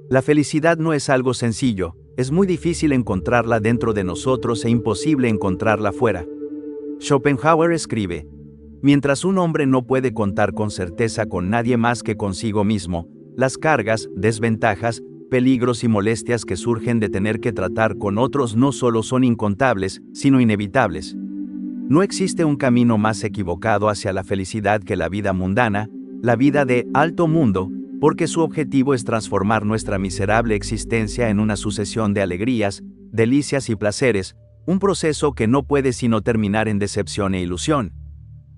La felicidad no es algo sencillo, es muy difícil encontrarla dentro de nosotros e imposible encontrarla fuera. Schopenhauer escribe: mientras un hombre no puede contar con certeza con nadie más que consigo mismo, las cargas, desventajas, peligros y molestias que surgen de tener que tratar con otros no solo son incontables, sino inevitables. No existe un camino más equivocado hacia la felicidad que la vida mundana, la vida de alto mundo, porque su objetivo es transformar nuestra miserable existencia en una sucesión de alegrías, delicias y placeres, un proceso que no puede sino terminar en decepción e ilusión.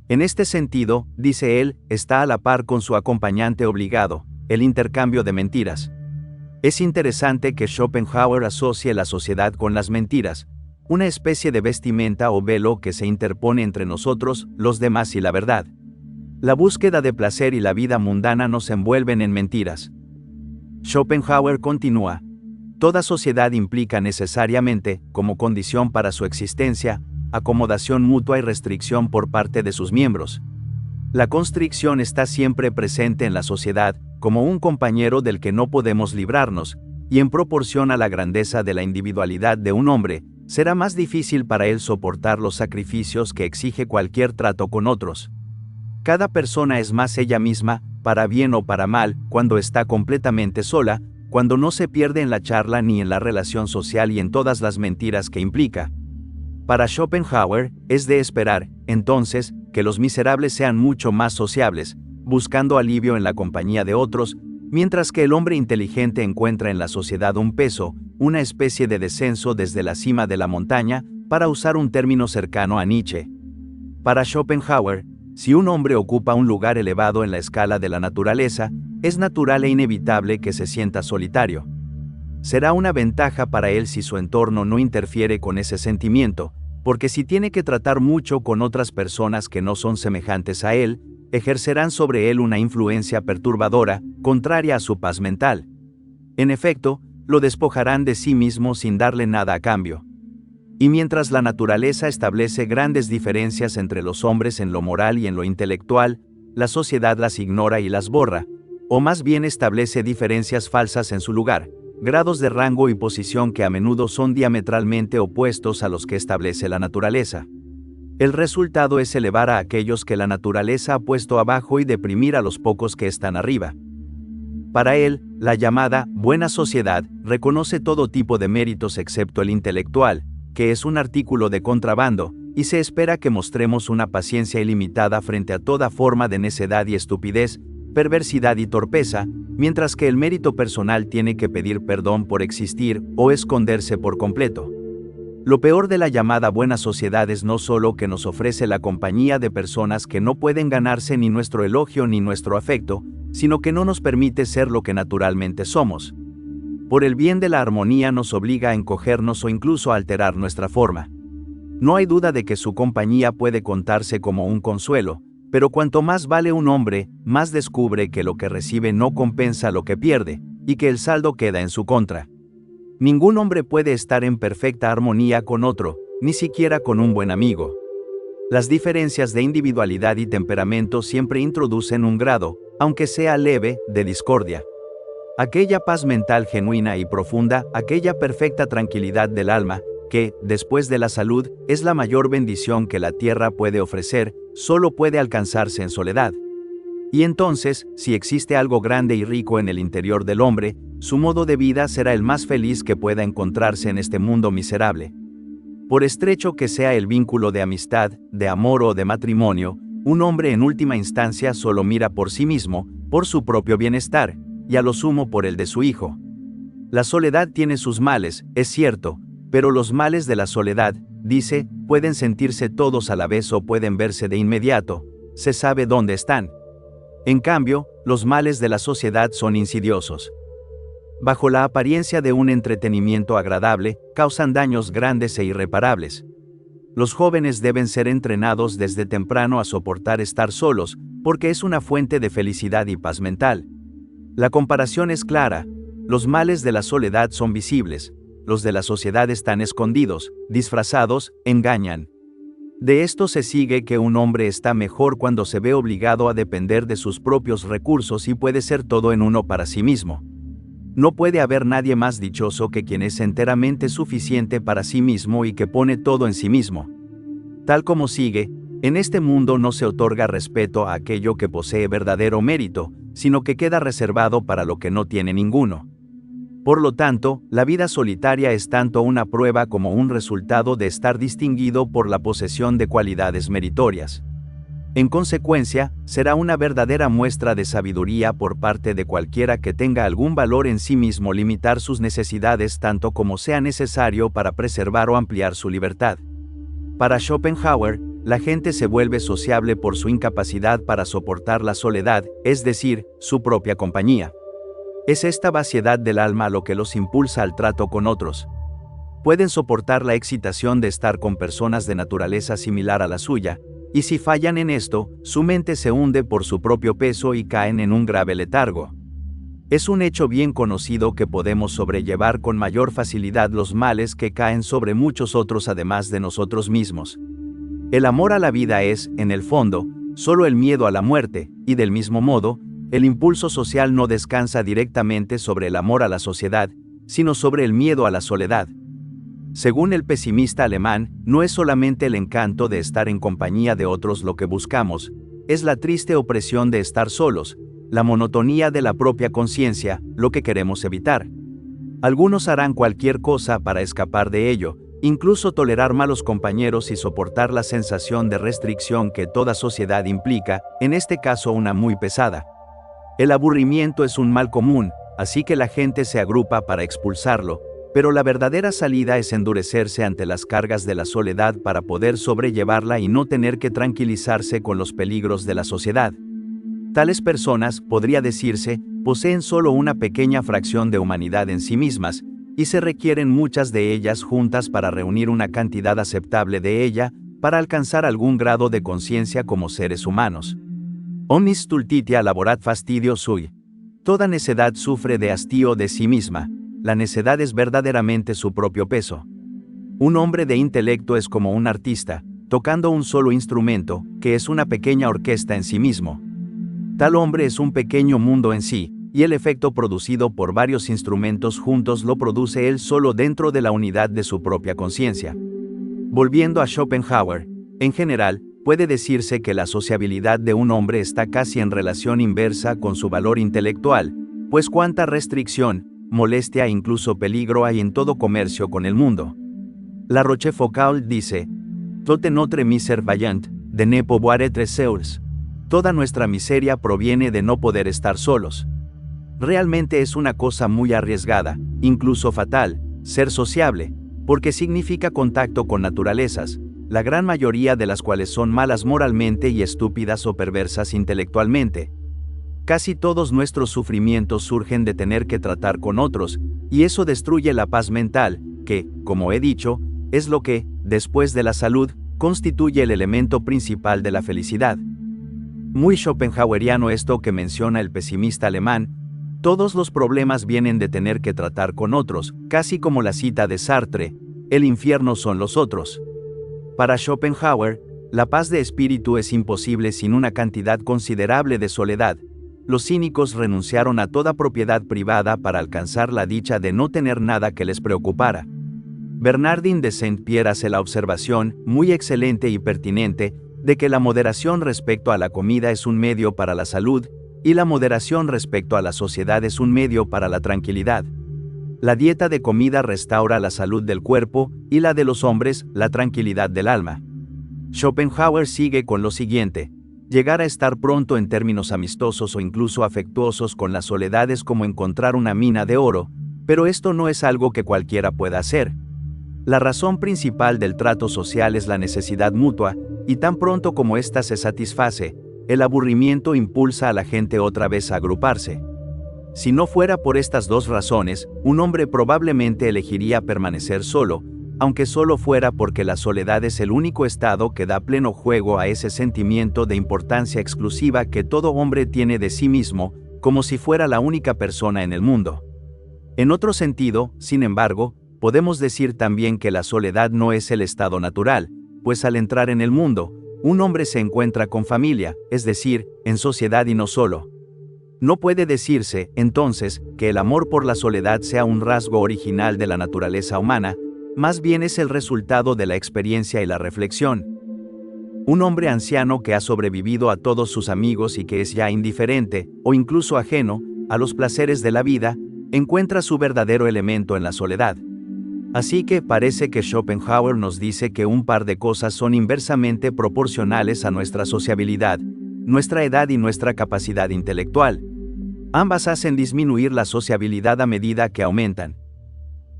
En este sentido, dice él, está a la par con su acompañante obligado, el intercambio de mentiras. Es interesante que Schopenhauer asocie la sociedad con las mentiras, una especie de vestimenta o velo que se interpone entre nosotros, los demás y la verdad. La búsqueda de placer y la vida mundana nos envuelven en mentiras. Schopenhauer continúa: toda sociedad implica necesariamente, como condición para su existencia, acomodación mutua y restricción por parte de sus miembros. La constricción está siempre presente en la sociedad, como un compañero del que no podemos librarnos, y en proporción a la grandeza de la individualidad de un hombre, será más difícil para él soportar los sacrificios que exige cualquier trato con otros. Cada persona es más ella misma, para bien o para mal, cuando está completamente sola, cuando no se pierde en la charla ni en la relación social y en todas las mentiras que implica. Para Schopenhauer, es de esperar, entonces, que los miserables sean mucho más sociables, buscando alivio en la compañía de otros, mientras que el hombre inteligente encuentra en la sociedad un peso, una especie de descenso desde la cima de la montaña, para usar un término cercano a Nietzsche. Para Schopenhauer, si un hombre ocupa un lugar elevado en la escala de la naturaleza, es natural e inevitable que se sienta solitario. Será una ventaja para él si su entorno no interfiere con ese sentimiento, porque si tiene que tratar mucho con otras personas que no son semejantes a él, ejercerán sobre él una influencia perturbadora, contraria a su paz mental. En efecto, lo despojarán de sí mismo sin darle nada a cambio. Y mientras la naturaleza establece grandes diferencias entre los hombres en lo moral y en lo intelectual, la sociedad las ignora y las borra, o más bien establece diferencias falsas en su lugar, grados de rango y posición que a menudo son diametralmente opuestos a los que establece la naturaleza. El resultado es elevar a aquellos que la naturaleza ha puesto abajo y deprimir a los pocos que están arriba. Para él, la llamada buena sociedad reconoce todo tipo de méritos excepto el intelectual, que es un artículo de contrabando, y se espera que mostremos una paciencia ilimitada frente a toda forma de necedad y estupidez, perversidad y torpeza, mientras que el mérito personal tiene que pedir perdón por existir o esconderse por completo. Lo peor de la llamada buena sociedad es no solo que nos ofrece la compañía de personas que no pueden ganarse ni nuestro elogio ni nuestro afecto, sino que no nos permite ser lo que naturalmente somos. Por el bien de la armonía nos obliga a encogernos o incluso a alterar nuestra forma. No hay duda de que su compañía puede contarse como un consuelo, pero cuanto más vale un hombre, más descubre que lo que recibe no compensa lo que pierde, y que el saldo queda en su contra. Ningún hombre puede estar en perfecta armonía con otro, ni siquiera con un buen amigo. Las diferencias de individualidad y temperamento siempre introducen un grado, aunque sea leve, de discordia. Aquella paz mental genuina y profunda, aquella perfecta tranquilidad del alma, que, después de la salud, es la mayor bendición que la tierra puede ofrecer, solo puede alcanzarse en soledad. Y entonces, si existe algo grande y rico en el interior del hombre, su modo de vida será el más feliz que pueda encontrarse en este mundo miserable. Por estrecho que sea el vínculo de amistad, de amor o de matrimonio, un hombre en última instancia solo mira por sí mismo, por su propio bienestar, y a lo sumo por el de su hijo. La soledad tiene sus males, es cierto, pero los males de la soledad, dice, pueden sentirse todos a la vez o pueden verse de inmediato, se sabe dónde están. En cambio, los males de la sociedad son insidiosos. Bajo la apariencia de un entretenimiento agradable, causan daños grandes e irreparables. Los jóvenes deben ser entrenados desde temprano a soportar estar solos, porque es una fuente de felicidad y paz mental. La comparación es clara, los males de la soledad son visibles, los de la sociedad están escondidos, disfrazados, engañan. De esto se sigue que un hombre está mejor cuando se ve obligado a depender de sus propios recursos y puede ser todo en uno para sí mismo. No puede haber nadie más dichoso que quien es enteramente suficiente para sí mismo y que pone todo en sí mismo. Tal como sigue, en este mundo no se otorga respeto a aquello que posee verdadero mérito, sino que queda reservado para lo que no tiene ninguno. Por lo tanto, la vida solitaria es tanto una prueba como un resultado de estar distinguido por la posesión de cualidades meritorias. En consecuencia, será una verdadera muestra de sabiduría por parte de cualquiera que tenga algún valor en sí mismo limitar sus necesidades tanto como sea necesario para preservar o ampliar su libertad. Para Schopenhauer, la gente se vuelve sociable por su incapacidad para soportar la soledad, es decir, su propia compañía. Es esta vaciedad del alma lo que los impulsa al trato con otros. Pueden soportar la excitación de estar con personas de naturaleza similar a la suya, y si fallan en esto, su mente se hunde por su propio peso y caen en un grave letargo. Es un hecho bien conocido que podemos sobrellevar con mayor facilidad los males que caen sobre muchos otros además de nosotros mismos. El amor a la vida es, en el fondo, solo el miedo a la muerte, y del mismo modo, el impulso social no descansa directamente sobre el amor a la sociedad, sino sobre el miedo a la soledad. Según el pesimista alemán, no es solamente el encanto de estar en compañía de otros lo que buscamos, es la triste opresión de estar solos, la monotonía de la propia conciencia, lo que queremos evitar. Algunos harán cualquier cosa para escapar de ello, incluso tolerar malos compañeros y soportar la sensación de restricción que toda sociedad implica, en este caso una muy pesada. El aburrimiento es un mal común, así que la gente se agrupa para expulsarlo, pero la verdadera salida es endurecerse ante las cargas de la soledad para poder sobrellevarla y no tener que tranquilizarse con los peligros de la sociedad. Tales personas, podría decirse, poseen solo una pequeña fracción de humanidad en sí mismas, y se requieren muchas de ellas juntas para reunir una cantidad aceptable de ella, para alcanzar algún grado de conciencia como seres humanos. Omnis stultitia laborat fastidio sui. Toda necedad sufre de hastío de sí misma. La necedad es verdaderamente su propio peso. Un hombre de intelecto es como un artista, tocando un solo instrumento, que es una pequeña orquesta en sí mismo. Tal hombre es un pequeño mundo en sí, y el efecto producido por varios instrumentos juntos lo produce él solo dentro de la unidad de su propia conciencia. Volviendo a Schopenhauer, en general, puede decirse que la sociabilidad de un hombre está casi en relación inversa con su valor intelectual, pues cuánta restricción, molestia e incluso peligro hay en todo comercio con el mundo. La Rochefoucauld dice, «Toute notre misère vaillant, de ne pouvoir être seuls». Toda nuestra miseria proviene de no poder estar solos. Realmente es una cosa muy arriesgada, incluso fatal, ser sociable, porque significa contacto con naturalezas, la gran mayoría de las cuales son malas moralmente y estúpidas o perversas intelectualmente. Casi todos nuestros sufrimientos surgen de tener que tratar con otros, y eso destruye la paz mental, que, como he dicho, es lo que, después de la salud, constituye el elemento principal de la felicidad. Muy schopenhaueriano esto que menciona el pesimista alemán, todos los problemas vienen de tener que tratar con otros, casi como la cita de Sartre, el infierno son los otros. Para Schopenhauer, la paz de espíritu es imposible sin una cantidad considerable de soledad. Los cínicos renunciaron a toda propiedad privada para alcanzar la dicha de no tener nada que les preocupara. Bernardin de Saint-Pierre hace la observación, muy excelente y pertinente, de que la moderación respecto a la comida es un medio para la salud, y la moderación respecto a la sociedad es un medio para la tranquilidad. La dieta de comida restaura la salud del cuerpo, y la de los hombres, la tranquilidad del alma. Schopenhauer sigue con lo siguiente: llegar a estar pronto en términos amistosos o incluso afectuosos con la soledad es como encontrar una mina de oro, pero esto no es algo que cualquiera pueda hacer. La razón principal del trato social es la necesidad mutua, y tan pronto como ésta se satisface, el aburrimiento impulsa a la gente otra vez a agruparse. Si no fuera por estas dos razones, un hombre probablemente elegiría permanecer solo, aunque solo fuera porque la soledad es el único estado que da pleno juego a ese sentimiento de importancia exclusiva que todo hombre tiene de sí mismo, como si fuera la única persona en el mundo. En otro sentido, sin embargo, podemos decir también que la soledad no es el estado natural, pues al entrar en el mundo, un hombre se encuentra con familia, es decir, en sociedad y no solo. No puede decirse, entonces, que el amor por la soledad sea un rasgo original de la naturaleza humana, más bien es el resultado de la experiencia y la reflexión. Un hombre anciano que ha sobrevivido a todos sus amigos y que es ya indiferente, o incluso ajeno, a los placeres de la vida, encuentra su verdadero elemento en la soledad. Así que parece que Schopenhauer nos dice que un par de cosas son inversamente proporcionales a nuestra sociabilidad, nuestra edad y nuestra capacidad intelectual. Ambas hacen disminuir la sociabilidad a medida que aumentan.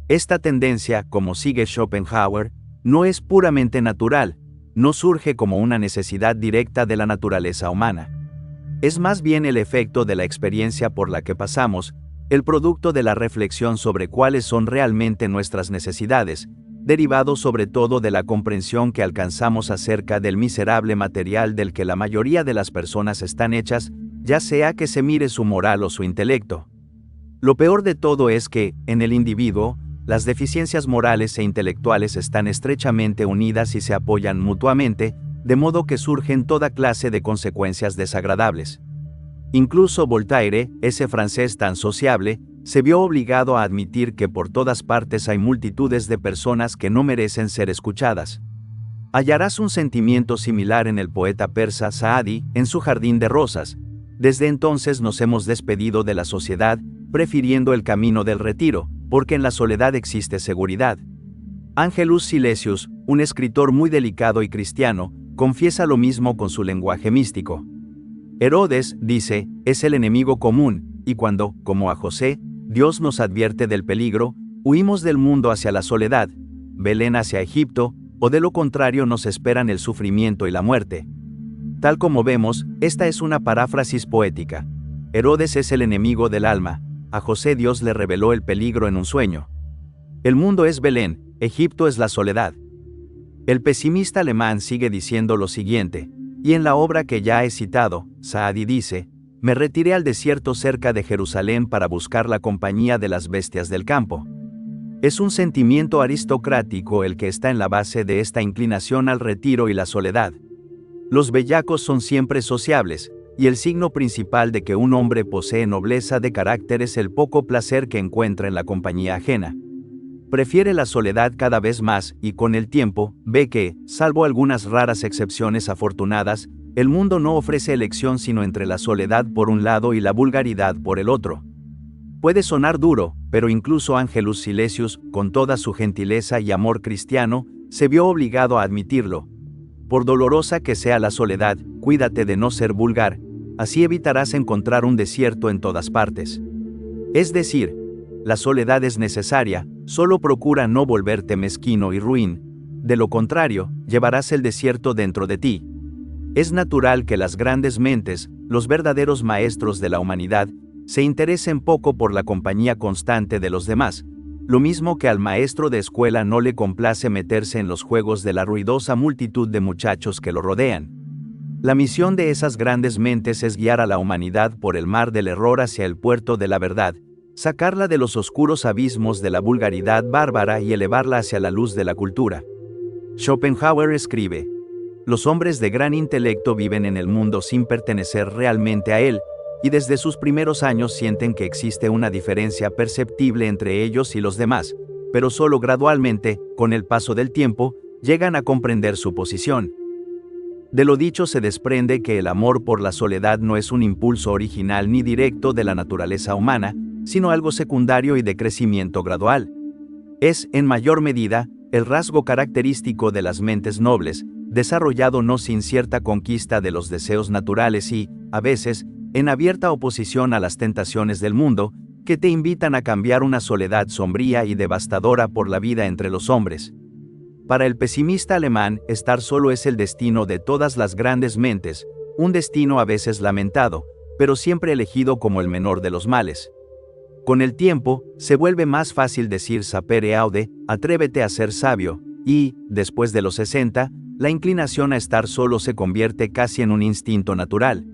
Esta tendencia, como sigue Schopenhauer, no es puramente natural, no surge como una necesidad directa de la naturaleza humana. Es más bien el efecto de la experiencia por la que pasamos, el producto de la reflexión sobre cuáles son realmente nuestras necesidades, derivado sobre todo de la comprensión que alcanzamos acerca del miserable material del que la mayoría de las personas están hechas, ya sea que se mire su moral o su intelecto. Lo peor de todo es que, en el individuo, las deficiencias morales e intelectuales están estrechamente unidas y se apoyan mutuamente, de modo que surgen toda clase de consecuencias desagradables. Incluso Voltaire, ese francés tan sociable, se vio obligado a admitir que por todas partes hay multitudes de personas que no merecen ser escuchadas. Hallarás un sentimiento similar en el poeta persa Saadi, en su Jardín de Rosas. Desde entonces nos hemos despedido de la sociedad, prefiriendo el camino del retiro, porque en la soledad existe seguridad. Angelus Silesius, un escritor muy delicado y cristiano, confiesa lo mismo con su lenguaje místico. Herodes, dice, es el enemigo común, y cuando, como a José, Dios nos advierte del peligro, huimos del mundo hacia la soledad, Belén hacia Egipto, o de lo contrario nos esperan el sufrimiento y la muerte. Tal como vemos, esta es una paráfrasis poética. Herodes es el enemigo del alma, a José Dios le reveló el peligro en un sueño. El mundo es Belén, Egipto es la soledad. El pesimista alemán sigue diciendo lo siguiente, y en la obra que ya he citado, Saadi dice, me retiré al desierto cerca de Jerusalén para buscar la compañía de las bestias del campo. Es un sentimiento aristocrático el que está en la base de esta inclinación al retiro y la soledad. Los bellacos son siempre sociables, y el signo principal de que un hombre posee nobleza de carácter es el poco placer que encuentra en la compañía ajena. Prefiere la soledad cada vez más y con el tiempo, ve que, salvo algunas raras excepciones afortunadas, el mundo no ofrece elección sino entre la soledad por un lado y la vulgaridad por el otro. Puede sonar duro, pero incluso Angelus Silesius, con toda su gentileza y amor cristiano, se vio obligado a admitirlo. Por dolorosa que sea la soledad, cuídate de no ser vulgar, así evitarás encontrar un desierto en todas partes. Es decir, la soledad es necesaria, solo procura no volverte mezquino y ruin, de lo contrario, llevarás el desierto dentro de ti. Es natural que las grandes mentes, los verdaderos maestros de la humanidad, se interesen poco por la compañía constante de los demás, lo mismo que al maestro de escuela no le complace meterse en los juegos de la ruidosa multitud de muchachos que lo rodean. La misión de esas grandes mentes es guiar a la humanidad por el mar del error hacia el puerto de la verdad, sacarla de los oscuros abismos de la vulgaridad bárbara y elevarla hacia la luz de la cultura. Schopenhauer escribe, los hombres de gran intelecto viven en el mundo sin pertenecer realmente a él, y desde sus primeros años sienten que existe una diferencia perceptible entre ellos y los demás, pero solo gradualmente, con el paso del tiempo, llegan a comprender su posición. De lo dicho se desprende que el amor por la soledad no es un impulso original ni directo de la naturaleza humana, sino algo secundario y de crecimiento gradual. Es, en mayor medida, el rasgo característico de las mentes nobles, desarrollado no sin cierta conquista de los deseos naturales y, a veces, en abierta oposición a las tentaciones del mundo, que te invitan a cambiar una soledad sombría y devastadora por la vida entre los hombres. Para el pesimista alemán, estar solo es el destino de todas las grandes mentes, un destino a veces lamentado, pero siempre elegido como el menor de los males. Con el tiempo, se vuelve más fácil decir sapere aude, atrévete a ser sabio, y, después de los 60, la inclinación a estar solo se convierte casi en un instinto natural.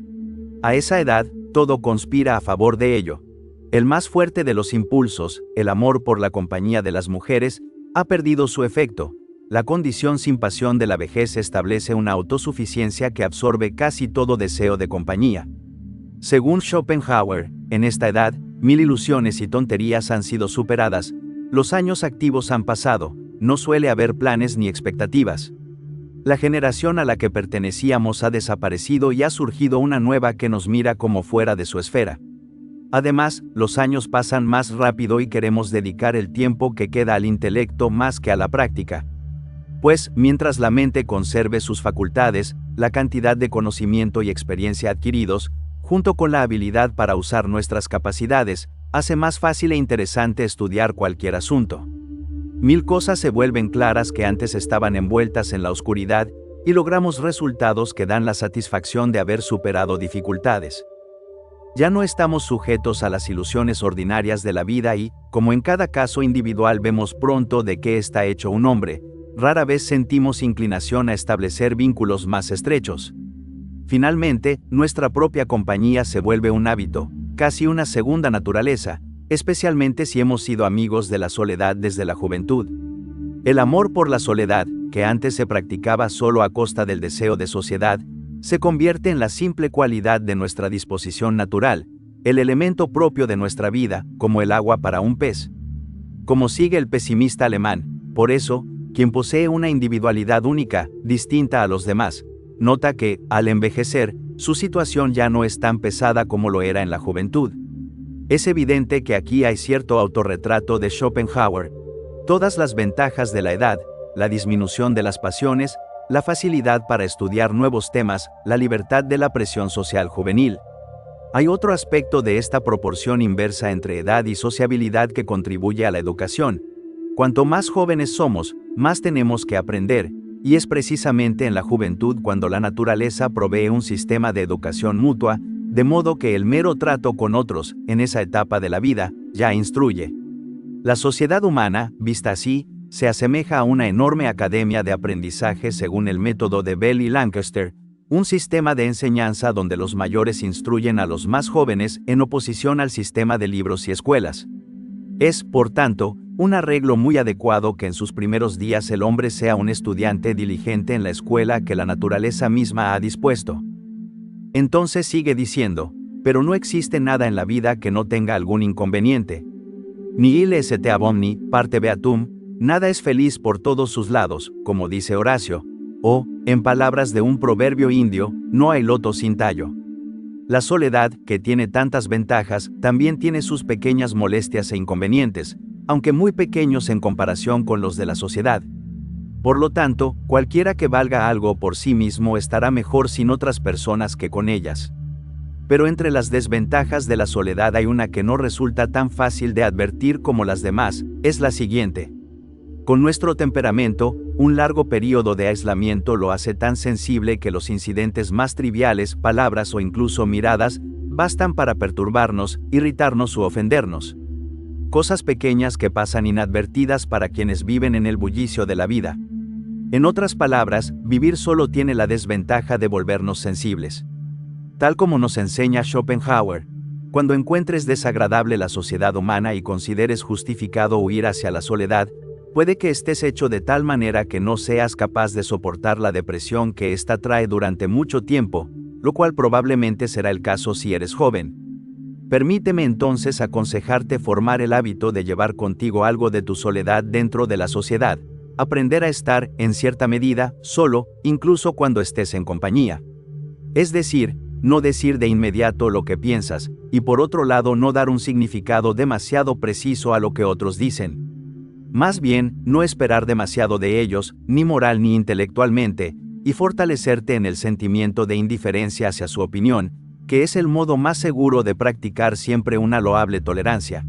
A esa edad, todo conspira a favor de ello. El más fuerte de los impulsos, el amor por la compañía de las mujeres, ha perdido su efecto. La condición sin pasión de la vejez establece una autosuficiencia que absorbe casi todo deseo de compañía. Según Schopenhauer, en esta edad, 1000 ilusiones y tonterías han sido superadas, los años activos han pasado, no suele haber planes ni expectativas. La generación a la que pertenecíamos ha desaparecido y ha surgido una nueva que nos mira como fuera de su esfera. Además, los años pasan más rápido y queremos dedicar el tiempo que queda al intelecto más que a la práctica. Pues, mientras la mente conserve sus facultades, la cantidad de conocimiento y experiencia adquiridos, junto con la habilidad para usar nuestras capacidades, hace más fácil e interesante estudiar cualquier asunto. 1000 cosas se vuelven claras que antes estaban envueltas en la oscuridad, y logramos resultados que dan la satisfacción de haber superado dificultades. Ya no estamos sujetos a las ilusiones ordinarias de la vida y, como en cada caso individual vemos pronto de qué está hecho un hombre, rara vez sentimos inclinación a establecer vínculos más estrechos. Finalmente, nuestra propia compañía se vuelve un hábito, casi una segunda naturaleza, especialmente si hemos sido amigos de la soledad desde la juventud. El amor por la soledad, que antes se practicaba solo a costa del deseo de sociedad, se convierte en la simple cualidad de nuestra disposición natural, el elemento propio de nuestra vida, como el agua para un pez. Como sigue el pesimista alemán, por eso, quien posee una individualidad única, distinta a los demás, nota que, al envejecer, su situación ya no es tan pesada como lo era en la juventud. Es evidente que aquí hay cierto autorretrato de Schopenhauer. Todas las ventajas de la edad, la disminución de las pasiones, la facilidad para estudiar nuevos temas, la libertad de la presión social juvenil. Hay otro aspecto de esta proporción inversa entre edad y sociabilidad que contribuye a la educación. Cuanto más jóvenes somos, más tenemos que aprender, y es precisamente en la juventud cuando la naturaleza provee un sistema de educación mutua, de modo que el mero trato con otros, en esa etapa de la vida, ya instruye. La sociedad humana, vista así, se asemeja a una enorme academia de aprendizaje según el método de Bell y Lancaster, un sistema de enseñanza donde los mayores instruyen a los más jóvenes en oposición al sistema de libros y escuelas. Es, por tanto, un arreglo muy adecuado que en sus primeros días el hombre sea un estudiante diligente en la escuela que la naturaleza misma ha dispuesto. Entonces sigue diciendo, pero no existe nada en la vida que no tenga algún inconveniente. Nihil est omni parte beatum, nada es feliz por todos sus lados, como dice Horacio, o, en palabras de un proverbio indio, no hay loto sin tallo. La soledad, que tiene tantas ventajas, también tiene sus pequeñas molestias e inconvenientes, aunque muy pequeños en comparación con los de la sociedad. Por lo tanto, cualquiera que valga algo por sí mismo estará mejor sin otras personas que con ellas. Pero entre las desventajas de la soledad hay una que no resulta tan fácil de advertir como las demás, es la siguiente. Con nuestro temperamento, un largo periodo de aislamiento lo hace tan sensible que los incidentes más triviales, palabras o incluso miradas, bastan para perturbarnos, irritarnos u ofendernos. Cosas pequeñas que pasan inadvertidas para quienes viven en el bullicio de la vida. En otras palabras, vivir solo tiene la desventaja de volvernos sensibles. Tal como nos enseña Schopenhauer, cuando encuentres desagradable la sociedad humana y consideres justificado huir hacia la soledad, puede que estés hecho de tal manera que no seas capaz de soportar la depresión que ésta trae durante mucho tiempo, lo cual probablemente será el caso si eres joven. Permíteme entonces aconsejarte formar el hábito de llevar contigo algo de tu soledad dentro de la sociedad, aprender a estar, en cierta medida, solo, incluso cuando estés en compañía. Es decir, no decir de inmediato lo que piensas, y por otro lado no dar un significado demasiado preciso a lo que otros dicen. Más bien, no esperar demasiado de ellos, ni moral ni intelectualmente, y fortalecerte en el sentimiento de indiferencia hacia su opinión, que es el modo más seguro de practicar siempre una loable tolerancia.